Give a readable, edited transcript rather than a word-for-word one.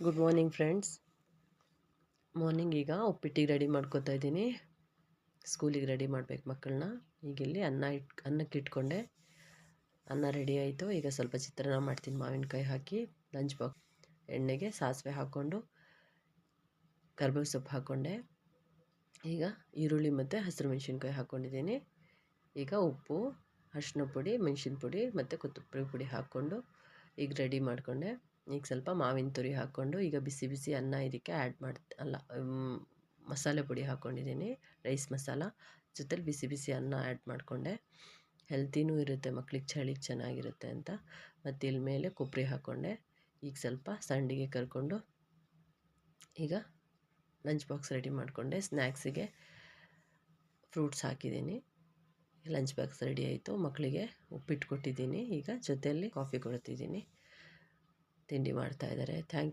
Good morning friends. Morning ಈಗ ಉಪ್ಪಿಟ್ಟಿಗೆ ready ಮಾಡ್ಕೋತಾ ಇದ್ದೀನಿ. ಸ್ಕೂಲಿಗೆ ರೆಡಿ ಮಾಡಬೇಕು ಮಕ್ಕಳನ್ನ. ಈಗ ಇಲ್ಲಿ ಅನ್ನಕ್ಕೆ ಇಟ್ಕೊಂಡೆ. ಅನ್ನ ರೆಡಿ ಆಯಿತು. ಈಗ ಸ್ವಲ್ಪ ಚಿತ್ರಾನ್ನ ಮಾಡ್ತೀನಿ ಮಾವಿನಕಾಯಿ ಹಾಕಿ. ಲಂಚ್ ಬಾಕ್ಸ್ ಎಣ್ಣೆಗೆ ಸಾಸಿವೆ ಹಾಕ್ಕೊಂಡು ಕರಿಬೇವು ಸೊಪ್ಪು ಹಾಕ್ಕೊಂಡೆ. ಈಗ ಈರುಳ್ಳಿ ಮತ್ತು ಹಸಿರು ಮೆಣಸಿನ್ಕಾಯಿ ಹಾಕ್ಕೊಂಡಿದ್ದೀನಿ. ಈಗ ಉಪ್ಪು, ಅರಿಶಿನ ಪುಡಿ, ಮೆಣಸಿನ ಪುಡಿ ಮತ್ತು ಕೊತ್ತಂಬರಿ ಪುಡಿ ಹಾಕ್ಕೊಂಡು ಈಗ ರೆಡಿ ಮಾಡಿಕೊಂಡೆ. ಈಗ ಸ್ವಲ್ಪ ಮಾವಿನ ತುರಿ ಹಾಕ್ಕೊಂಡು ಈಗ ಬಿಸಿ ಬಿಸಿ ಅನ್ನ ಇದಕ್ಕೆ ಮಸಾಲೆ ಪುಡಿ ಹಾಕ್ಕೊಂಡಿದ್ದೀನಿ, ರೈಸ್ ಮಸಾಲ ಜೊತೆಲಿ ಬಿಸಿ ಬಿಸಿ ಅನ್ನ ಆ್ಯಡ್ ಮಾಡಿಕೊಂಡೆ. ಹೆಲ್ತಿನೂ ಇರುತ್ತೆ, ಮಕ್ಳಿಗೆ ಚಳಿಗೆ ಚೆನ್ನಾಗಿರುತ್ತೆ ಅಂತ. ಮತ್ತು ಇಲ್ಲಿ ಮೇಲೆ ಕೊಬ್ಬರಿ ಹಾಕ್ಕೊಂಡೆ. ಈಗ ಸ್ವಲ್ಪ ಸಂಡಿಗೆ ಕರ್ಕೊಂಡು ಈಗ ಲಂಚ್ ಬಾಕ್ಸ್ ರೆಡಿ ಮಾಡಿಕೊಂಡೆ. ಸ್ನ್ಯಾಕ್ಸಿಗೆ ಫ್ರೂಟ್ಸ್ ಹಾಕಿದ್ದೀನಿ. ಲಂಚ್ ಬಾಕ್ಸ್ ರೆಡಿ ಆಯಿತು. ಮಕ್ಕಳಿಗೆ ಉಪ್ಪಿಟ್ಟು ಕೊಟ್ಟಿದ್ದೀನಿ. ಈಗ ಜೊತೆಯಲ್ಲಿ ಕಾಫಿ ಕೊಡ್ತಿದ್ದೀನಿ. ತಿಂಡಿ ಮಾಡ್ತಾಯಿದ್ದಾರೆ. Thank you.